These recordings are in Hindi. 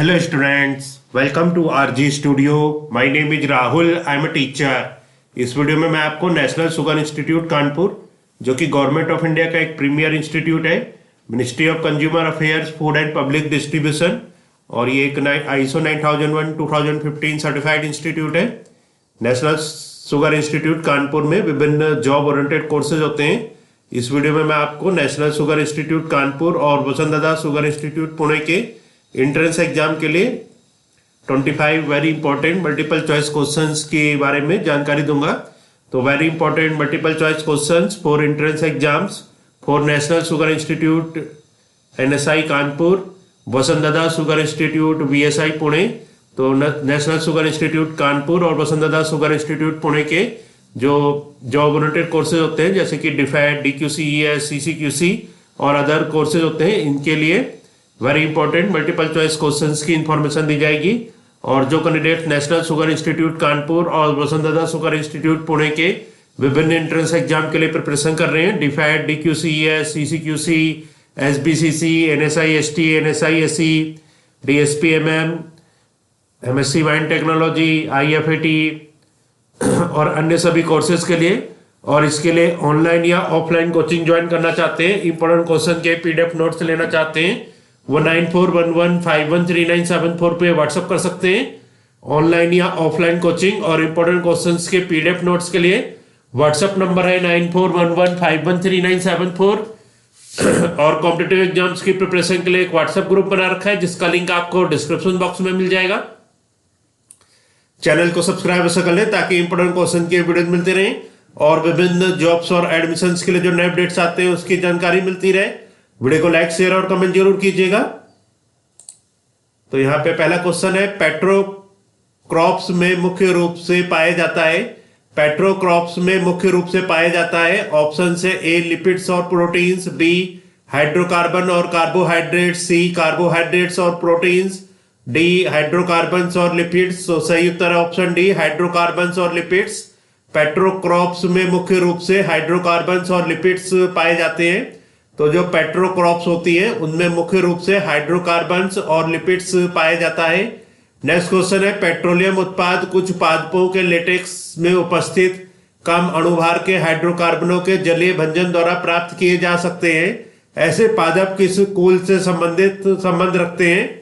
Hello students, welcome to RG Studio. My name is Rahul. I am a teacher. इस वीडियो में मैं आपको नेशनल शुगर इंस्टीट्यूट कानपुर, जो कि गवर्नमेंट ऑफ इंडिया का एक प्रीमियर इंस्टीट्यूट है, ministry of consumer affairs, food and public distribution, और ये एक ISO 9001:2015 सर्टिफाइड इंस्टीट्यूट है। नेशनल शुगर इंस्टीट्यूट कानपुर में विभिन्न जॉब ओरिएंटेड कोर्सेज होते हैं। इस वीडियो में मैं आपको नेशनल शुगर इंस्टीट्यूट कानपुर और वसुंधरा शुगर इंस्टीट्यूट पुणे के एंट्रेंस एग्जाम के लिए 25 very important multiple choice questions के बारे में जानकारी दूंगा। तो very important multiple choice questions for entrance exams for national sugar institute NSI Kanpur, Vasundhara sugar institute VSI Pune. तो नेशनल शुगर इंस्टीट्यूट कानपुर और वसुंधरा शुगर इंस्टीट्यूट पुणे के जो जॉब ओरिएंटेड कोर्सेज होते हैं, जैसे कि DFAT, DQCES, CCQC और अदर कोर्सेज होते हैं, इनके लिए very important multiple choice questions की इंफॉर्मेशन दी जाएगी। और जो candidate national sugar institute Kanpur और वसुंधरा शुगर इंस्टीट्यूट पुणे के विभिन्न एंट्रेंस एग्जाम के लिए प्रिपरेशन कर रहे हैं, DFAT, DQCES, CCQC, SBCC, NSI ST, NSI SE, DSPMM, MSc wine technology, IFAT और अन्य सभी कोर्सेज के लिए, और इसके लिए ऑनलाइन या ऑफलाइन कोचिंग ज्वाइन करना चाहते हैं, इंपॉर्टेंट क्वेश्चन के PDF नोट्स लेना चाहते हैं, वो 9411513974 पे व्हाट्सअप कर सकते हैं। ऑनलाइन या ऑफलाइन कोचिंग और इंपॉर्टेंट क्वेश्चंस के PDF नोट्स के लिए व्हाट्सअप नंबर है 9411513974। और कॉम्पिटिटिव एग्जाम्स की प्रिपरेशन के लिए एक व्हाट्सएप ग्रुप बना रखा है, जिसका लिंक आपको डिस्क्रिप्शन बॉक्स में मिल जाएगा। चैनल को सब्सक्राइब ऐसा कर लें ताकि इंपॉर्टेंट क्वेश्चन के वीडियोज मिलते रहें और विभिन्न जॉब्स और एडमिशंस के लिए जो नए अपडेट्स आते हैं उसकी जानकारी मिलती रहे। वीडियो को लाइक, शेयर और कमेंट जरूर कीजिएगा। तो यहाँ पे पहला क्वेश्चन है, पेट्रोक्रॉप्स में मुख्य रूप से पाया जाता है। पेट्रोक्रॉप्स में मुख्य रूप से पाया जाता है। ऑप्शन है A लिपिड्स और प्रोटीन्स, B हाइड्रोकार्बन और कार्बोहाइड्रेट्स, C कार्बोहाइड्रेट्स और प्रोटीन्स, D हाइड्रोकार्बन्स और लिपिड्स। तो सही उत्तर है ऑप्शन D हाइड्रोकार्बन्स और लिपिड्स। पेट्रोक्रॉप्स में मुख्य रूप से हाइड्रोकार्बन्स और लिपिड्स पाए जाते हैं। तो जो पेट्रोक्रॉप्स होती है उनमें मुख्य रूप से हाइड्रोकार्बन्स और लिपिड्स पाया जाता है। नेक्स्ट क्वेश्चन है, पेट्रोलियम उत्पाद कुछ पादपों के लेटेक्स में उपस्थित कम अणुभार के हाइड्रोकार्बनों के जलीय भंजन द्वारा प्राप्त किए जा सकते हैं। ऐसे पादप किस कुल से संबंध रखते हैं?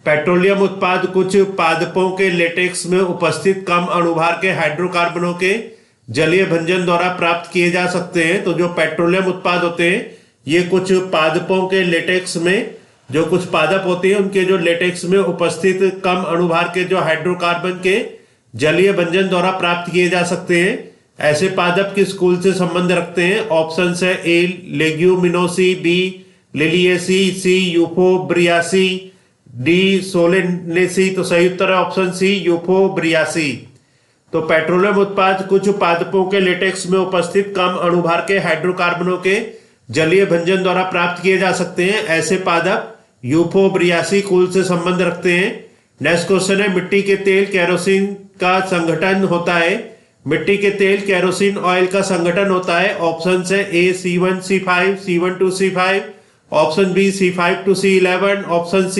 पेट्रोलियम उत्पाद कुछ पादपों के लेटेक्स में उपस्थित कम अणुभार के हाइड्रोकार्बनों के जलीय भंजन द्वारा प्राप्त किए जा सकते हैं। तो जो पेट्रोलियम उत्पाद होते हैं ये कुछ पादपों के लेटेक्स में, जो कुछ पादप होते हैं उनके जो लेटेक्स में उपस्थित कम अणुभार के जो हाइड्रोकार्बन के जलीय भंजन द्वारा प्राप्त किए जा सकते हैं। ऐसे पादप किस कुल से संबंध रखते हैं? ऑप्शन है A Leguminosae, B Liliaceae, C यूफोब्रियासी, D Solanaceae. तो सही उत्तर है ऑप्शन C यूफोब्रियासी। तो पेट्रोलियम उत्पाद कुछ पादपों के लेटेक्स में उपस्थित कम अणुभार के हाइड्रोकार्बनों के जलीय भंजन द्वारा प्राप्त किए जा सकते हैं। ऐसे पादप यूफोब्रियासी कुल से संबंध रखते हैं। नेक्स्ट क्वेश्चन है, मिट्टी के तेल केरोसिन का संगठन होता है। मिट्टी के तेल केरोसिन ऑयल का संगठन होता है। ऑप्शन है A C1C5, C1 to C5, option B C5 to C11, option C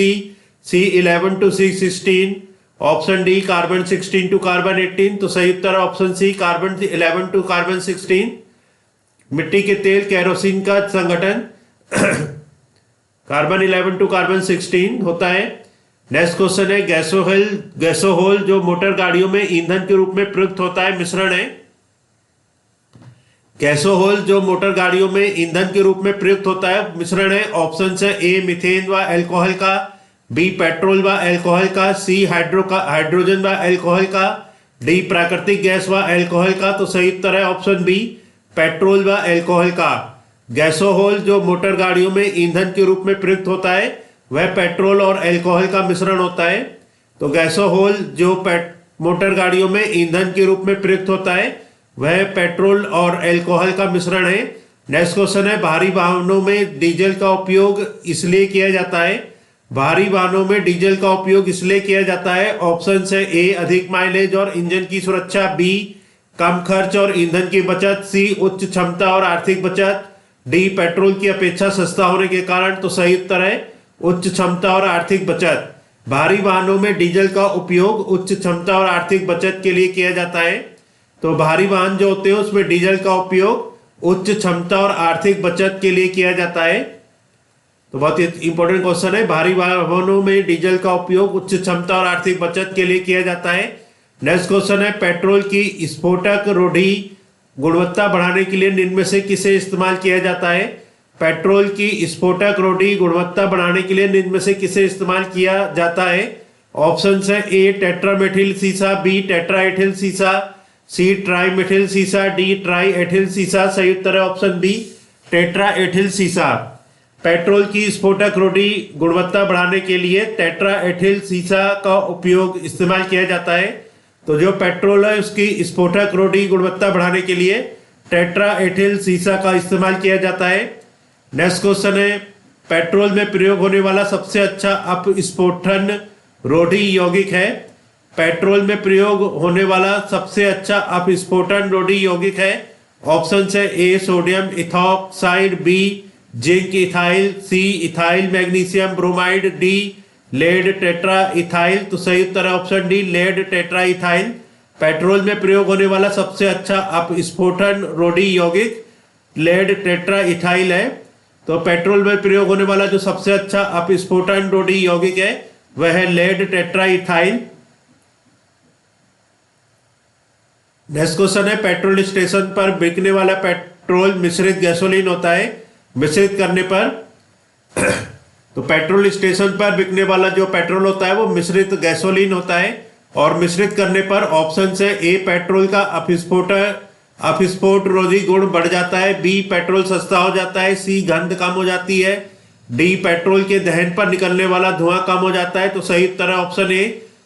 C11 to C16, option D carbon 16 to carbon 18। तो सही उत्तर है option C carbon 11 to carbon 16। मिट्टी के तेल केरोसिन का संगठन कार्बन 11 टू कार्बन 16 होता है। नेक्स्ट क्वेश्चन है, गैसोहोल जो मोटर गाड़ियों में ईंधन के रूप में प्रयुक्त होता है मिश्रण है। गैसोहोल जो मोटर गाड़ियों में ईंधन के रूप में प्रयुक्त होता है मिश्रण है। ऑप्शन है A मीथेन व एल्कोहल का, B पेट्रोल व एल्कोहल का, C हाइड्रोजन व एल्कोहल का, D प्राकृतिक गैस व एल्कोहल का। तो सही उत्तर है ऑप्शन B पेट्रोल व एल्कोहल का। गैसोहोल जो मोटर गाड़ियों में ईंधन के रूप में प्रयुक्त होता है वह पेट्रोल और एल्कोहल का मिश्रण होता है। तो गैसोहोल जो मोटर गाड़ियों में ईंधन के रूप में प्रयुक्त होता है वह पेट्रोल और एल्कोहल का मिश्रण है। नेक्स्ट क्वेश्चन है, भारी वाहनों में डीजल का उपयोग इसलिए किया जाता है। भारी वाहनों में डीजल का उपयोग इसलिए किया जाता है। ऑप्शन है A अधिक माइलेज और इंजन की सुरक्षा, B कम खर्च और ईंधन की बचत, C उच्च क्षमता और आर्थिक बचत, D पेट्रोल की अपेक्षा सस्ता होने के कारण। तो सही उत्तर है उच्च क्षमता और आर्थिक बचत। भारी वाहनों में डीजल का उपयोग उच्च क्षमता और आर्थिक बचत के लिए किया जाता है। तो भारी वाहन जो होते हैं उसमें डीजल का उपयोग उच्च क्षमता और आर्थिक बचत के लिए किया जाता है। तो बहुत ही इंपॉर्टेंट क्वेश्चन है, भारी वाहनों में डीजल का उपयोग उच्च क्षमता और आर्थिक बचत के लिए किया जाता है। नेक्स्ट क्वेश्चन है, पेट्रोल की स्फोटक रोधी गुणवत्ता बढ़ाने के लिए निम्न में से किसे इस्तेमाल किया जाता है? पेट्रोल की स्फोटक रोधी गुणवत्ता बढ़ाने के लिए निम्न में से किसे इस्तेमाल किया जाता है? ऑप्शन है ए टेट्रामेथिल सीसा, बी टेट्राएथिल सीसा, सी ट्राइमेथिल सीसा, डी ट्राइएथिल सीसा। सही उत्तर है ऑप्शन बी टेट्राएथिल सीसा। पेट्रोल की स्फोटक रोधी गुणवत्ता बढ़ाने के लिए टेट्राएथिल सीसा का उपयोग इस्तेमाल किया जाता है। तो जो पेट्रोल है उसकी स्फोटक रोधी गुणवत्ता बढ़ाने के लिए टेट्राएथिल सीसा का इस्तेमाल किया जाता है। नेक्स्ट क्वेश्चन है, पेट्रोल में प्रयोग होने वाला सबसे अच्छा अपस्फोटन रोधी यौगिक है। पेट्रोल में प्रयोग होने वाला सबसे अच्छा अपस्फोटन रोधी यौगिक है। ऑप्शन है A sodium ethoxide, B zinc ethyl, C ethyl magnesium bromide, D lead tetra ethyl. तो सही उत्तर है option D lead tetra ethyl. Petrol में प्रयोग होने वाला सबसे अच्छा अपस्फोटन रोधी यौगिक लेड टेट्रा इथाइल है। तो पेट्रोल में प्रयोग होने वाला जो सबसे अच्छा अपस्फोटन रोधी यौगिक है वह है lead tetra ethyl. Next question है, पेट्रोल स्टेशन पर बिकने वाला पेट्रोल मिश्रित गैसोलीन होता है। मिश्रित करने पर तो पेट्रोल स्टेशन पर बिकने वाला जो पेट्रोल होता है वो मिश्रित गैसोलीन होता है। और मिश्रित करने पर ऑप्शन है ए पेट्रोल का अपस्फोट रोधी गुण बढ़ जाता है, बी पेट्रोल सस्ता हो जाता है, सी गंध कम हो जाती है, डी पेट्रोल के दहन पर निकलने वाला धुआं कम हो जाता है। तो सही उत्तर है ऑप्शन ए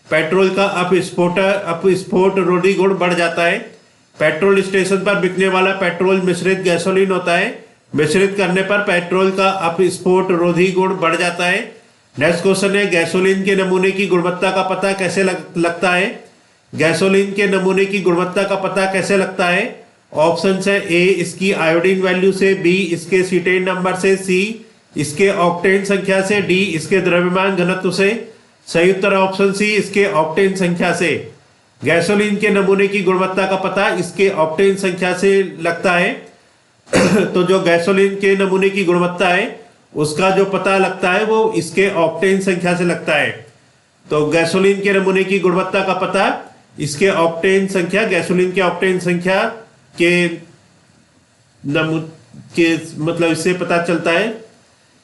पेट्रोल का अपस्फोट रोधी गुण बढ़ जाता है। पेट्रोल स्टेशन पर बिकने वाला पेट्रोल मिश्रित गैसोलीन होता है। मिश्रित करने पर पेट्रोल का अपस्फोट रोधी गुण बढ़ जाता है। नेक्स्ट क्वेश्चन है, गैसोलीन के नमूने की गुणवत्ता का पता कैसे लगता है? गैसोलीन के नमूने की गुणवत्ता का पता कैसे लगता है? ऑप्शन है ए इसकी आयोडीन वैल्यू से, बी इसके सीटेन नंबर से, सी इसके ऑक्टेन संख्या से, डी इसके द्रव्यमान घनत्व से। सही उत्तर है ऑप्शन सी इसके ऑक्टेन संख्या से। गैसोलीन के नमूने की गुणवत्ता का पता इसके ऑक्टेन संख्या से लगता है। तो जो गैसोलीन के नमूने की गुणवत्ता है उसका जो पता लगता है वो इसके ऑक्टेन संख्या से लगता है। तो गैसोलीन के नमूने की गुणवत्ता का पता इसके ऑक्टेन संख्या, गैसोलीन के ऑक्टेन संख्या के मतलब इससे पता चलता है।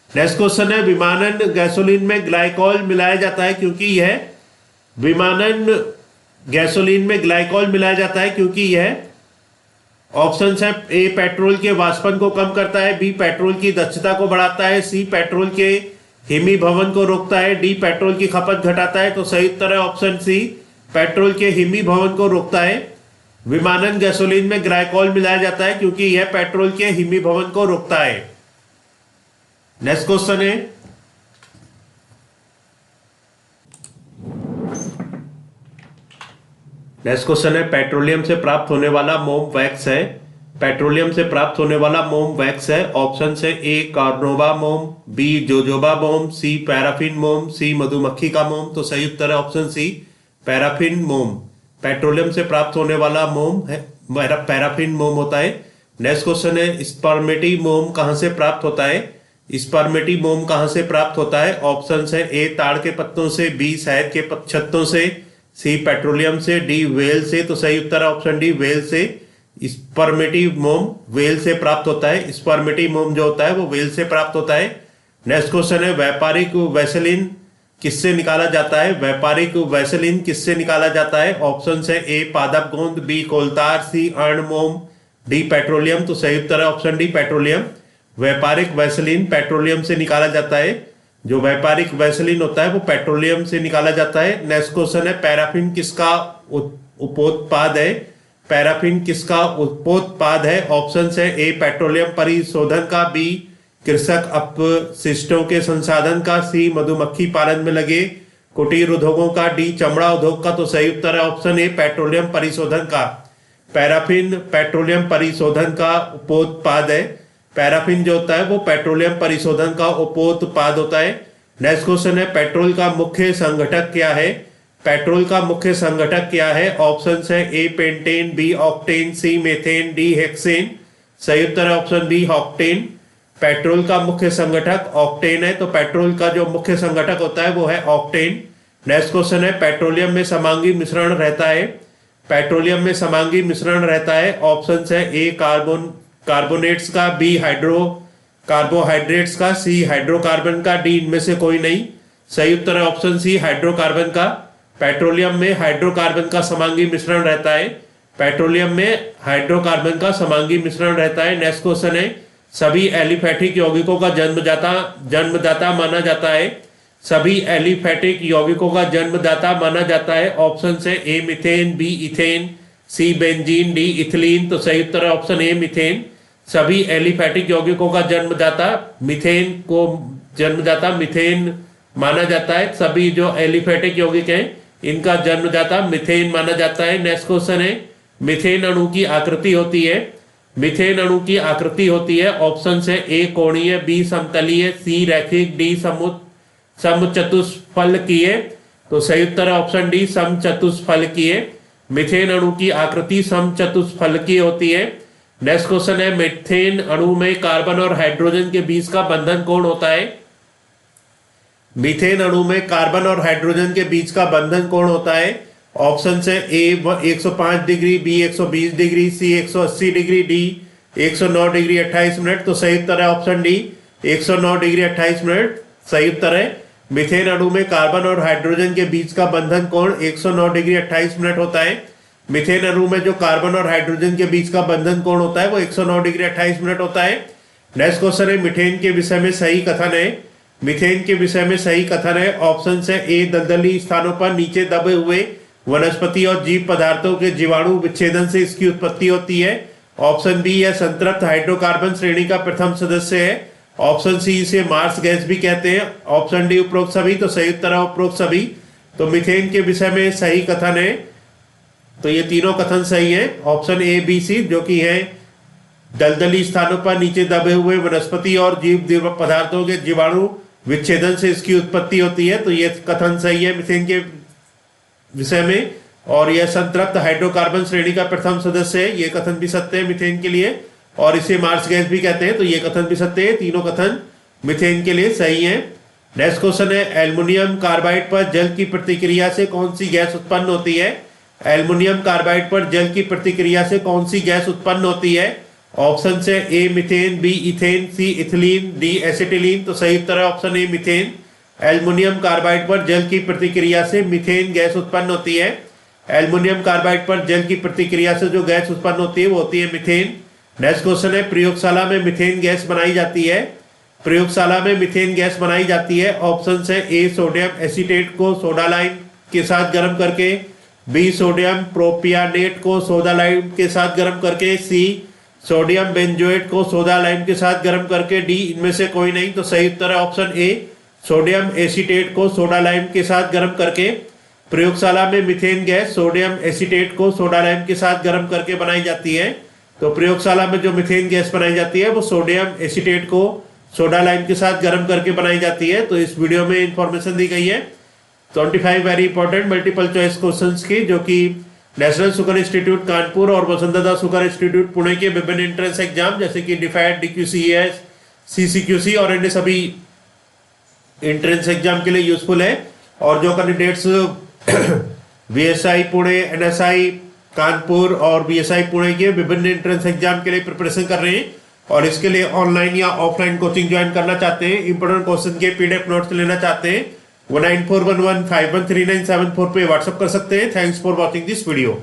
नेक्स्ट क्वेश्चन है, विमानन गैसोलीन में ग्लाइकॉल मिलाया जाता है क्योंकि यह विमानन गैसोलीन में ग्लाइकॉल मिलाया जाता है क्योंकि यह ऑप्शन है ए पेट्रोल के वाष्पन को कम करता है, बी पेट्रोल की दक्षता को बढ़ाता है, सी पेट्रोल के हिमीभवन को रोकता है, डी पेट्रोल की खपत घटाता है। तो सही उत्तर है ऑप्शन सी पेट्रोल के हिमीभवन को रोकता है। विमानन गैसोलीन में ग्लाइकॉल मिलाया जाता है क्योंकि यह पेट्रोल के हिमीभवन को रोकता है। नेक्स्ट क्वेश्चन है, पेट्रोलियम से प्राप्त होने वाला मोम वैक्स है। पेट्रोलियम से प्राप्त होने वाला मोम वैक्स है। ऑप्शन है ए कार्नोबा मोम, बी जोजोबा मोम, सी पैराफिन मोम, सी मधुमक्खी का मोम। तो सही उत्तर है ऑप्शन सी पैराफिन मोम। पेट्रोलियम से प्राप्त होने वाला मोम है पैराफिन मोम होता है। नेक्स्ट क्वेश्चन है, स्पर्मेटी मोम कहां से प्राप्त होता है? स्पर्मेटी मोम कहां से प्राप्त होता है? ऑप्शन है ए ताड़ के पत्तों से, बी शहद के छत्तों से, सी पेट्रोलियम से, डी वेल से। तो सही उत्तर है ऑप्शन डी वेल से। स्पर्मेटी मोम वेल से प्राप्त होता है। स्पर्मेटी मोम जो होता है वो वेल से प्राप्त होता है। नेक्स्ट क्वेश्चन है, व्यापारिक वैसेलिन किससे निकाला जाता है? व्यापारिक वैसेलिन किससे निकाला जाता है? ऑप्शन है ए पादप गोंद, बी कोलतार, सी अर्ण मोम, डी पेट्रोलियम। तो सही उत्तर है ऑप्शन डी पेट्रोलियम। व्यापारिक वैसेलिन पेट्रोलियम से निकाला जाता है। जो व्यापारिक वैसेलिन होता है वो पेट्रोलियम से निकाला जाता है। नेक्स्ट क्वेश्चन है, पैराफिन किसका उपोत्पाद है? पैराफिन किसका उपोत्पाद है? ऑप्शन है ए पेट्रोलियम परिशोधन का, बी कृषक अपशिष्टों के संसाधन का, सी मधुमक्खी पालन में लगे कुटीर उद्योगों का, डी चमड़ा उद्योग का। तो सही उत्तर है ऑप्शन ए पेट्रोलियम परिशोधन का। पैराफिन पेट्रोलियम परिशोधन का उपोत्पाद है। पैराफिन जो होता है वो पेट्रोलियम परिशोधन का उपोत्पाद होता है। नेक्स्ट क्वेश्चन है पेट्रोल का मुख्य संघटक क्या है। पेट्रोल का मुख्य संघटक क्या है। ऑप्शन है ए पेंटेन, बी ऑक्टेन, सी मेथेन, डी हेक्सेन। सही उत्तर है ऑप्शन बी ऑक्टेन। पेट्रोल का मुख्य संघटक ऑक्टेन है, तो पेट्रोल का जो मुख्य संघटक होता है वो है ऑक्टेन। नेक्स्ट क्वेश्चन है पेट्रोलियम में समांगी मिश्रण रहता है। पेट्रोलियम में समांगी मिश्रण रहता है। ऑप्शन है ए कार्बोनेट्स का, बी कार्बोहाइड्रेट्स का, सी हाइड्रोकार्बन का, डी इनमें से कोई नहीं। सही उत्तर है ऑप्शन सी हाइड्रोकार्बन का। पेट्रोलियम में हाइड्रोकार्बन का समांगी मिश्रण रहता है। पेट्रोलियम में हाइड्रोकार्बन का समांगी मिश्रण रहता है। नेक्स्ट क्वेश्चन है सभी एलिफैटिक यौगिकों का जन्मदाता माना जाता है। सभी एलिफैटिक यौगिकों का जन्मदाता माना जाता है। ऑप्शन है A methane, B ethane, C benzene, D ethylene. तो सही उत्तर है ऑप्शन ए मिथेन। सभी एलिफैटिक यौगिकों का जन्मदाता मिथेन माना जाता है। सभी जो एलिफैटिक यौगिक हैं इनका जन्मदाता मिथेन माना जाता है। नेक्स्ट क्वेश्चन है मिथेन अणु की आकृति होती है। मिथेन अणु की आकृति होती है। ऑप्शन है ए कोणीय, बी समतलीय, सी रैखिक, डी समचतुष्फलकीय। तो सही उत्तर है ऑप्शन डी समचतुष्फलकीय। मिथेन अणु की आकृति समचतुष्फलकीय होती है। नेक्स्ट क्वेश्चन है मीथेन अणु में कार्बन और हाइड्रोजन के बीच का बंधन कौन होता है। मीथेन अणु में कार्बन और हाइड्रोजन के बीच का बंधन कौन होता है। ऑप्शन है ए 105 डिग्री, बी 120 डिग्री, सी 180 डिग्री, डी 109 डिग्री 28 मिनट। तो सही उत्तर है ऑप्शन डी 109 डिग्री 28 मिनट। सही उत्तर है मीथेन अणु में कार्बन और हाइड्रोजन के बीच का बंधन कोण 109 डिग्री 28 मिनट होता है। मीथेन अणु में जो कार्बन और हाइड्रोजन के बीच का बंधन कोण होता है वो 109 डिग्री 28 मिनट होता है। नेक्स्ट क्वेश्चन है मीथेन के विषय में सही कथन है। मीथेन के विषय में सही कथन है। ऑप्शन है ए दलदली स्थानों पर नीचे दबे हुए वनस्पति और जीव पदार्थों के जीवाणु विच्छेदन से इसकी उत्पत्ति होती है। ऑप्शन बी यह संतृप्त हाइड्रोकार्बन श्रेणी का प्रथम सदस्य है। ऑप्शन सी इसे मार्स गैस भी कहते हैं। ऑप्शन डी उपरोक्त सभी। तो सही उत्तर है उपरोक्त सभी। तो मीथेन के विषय में सही कथन है, तो ये तीनों कथन सही है। ऑप्शन ए बी सी जो कि है दलदली स्थानों पर नीचे दबे हुए वनस्पति और जीव पदार्थों के जीवाणु विच्छेदन से इसकी उत्पत्ति होती है, तो ये कथन सही है मीथेन के विषय में। और यह संतृप्त हाइड्रोकार्बन श्रेणी का प्रथम सदस्य है, ये कथन भी सत्य है मीथेन के लिए। और इसे मार्स गैस भी कहते हैं, तो ये कथन भी सत्य है। तीनों कथन मीथेन के लिए सही है। नेक्स्ट क्वेश्चन है एल्युमिनियम कार्बाइड पर जल की प्रतिक्रिया से कौन सी गैस उत्पन्न होती है। एल्युमिनियम कार्बाइड पर जल की प्रतिक्रिया से कौन सी गैस उत्पन्न होती है। ऑप्शन है A methane, B ethane, C ethylene, D acetylene. तो सही उत्तर है option A methane. Aluminium carbide पर जल की प्रतिक्रिया से मिथेन गैस उत्पन्न होती है। एल्युमिनियम कार्बाइड पर जल की प्रतिक्रिया से जो गैस उत्पन्न होती है वो होती है मिथेन। नेक्स्ट क्वेश्चन है प्रयोगशाला में मिथेन गैस बनाई जाती है। प्रयोगशाला में मिथेन गैस बनाई जाती है। ऑप्शन है ए सोडियम एसीटेट को सोडा लाइम के साथ गर्म करके, बी सोडियम प्रोपियानेट को सोडा लाइम के साथ गर्म करके, सी सोडियम बेंजोएट को सोडा लाइम के साथ गर्म करके, डी इनमें से कोई नहीं। तो सही उत्तर है ऑप्शन ए सोडियम एसीटेट को सोडा लाइम के साथ गर्म करके। प्रयोगशाला में मिथेन गैस सोडियम एसीटेट को सोडा लाइम के साथ गर्म करके बनाई जाती है। तो प्रयोगशाला में जो मिथेन गैस बनाई जाती है वो सोडियम एसीटेट को सोडा लाइम के साथ गर्म करके बनाई जाती है। तो इस वीडियो में इंफॉर्मेशन दी गई है 25 very important multiple choice questions की, जो कि नेशनल शुगर इंस्टीट्यूट कानपुर और वसुंधरा शुगर इंस्टीट्यूट पुणे के विभिन्न एंट्रेंस एग्जाम जैसे कि डिफाइड, DQCES, CCQC और अन्य सभी एंट्रेंस एग्जाम के लिए यूजफुल है। और जो candidates VSI Pune, NSI Kanpur और BSI पुणे के विभिन्न एंट्रेंस एग्जाम के लिए प्रिपरेशन कर रहे हैं और इसके लिए ऑनलाइन या ऑफलाइन कोचिंग ज्वाइन करना चाहते हैं, इंपोर्टेंट क्वेश्चन के PDF नोट्स लेना चाहते हैं, 9411513974 पे व्हाट्सएप कर सकते हैं। Thanks for watching this video.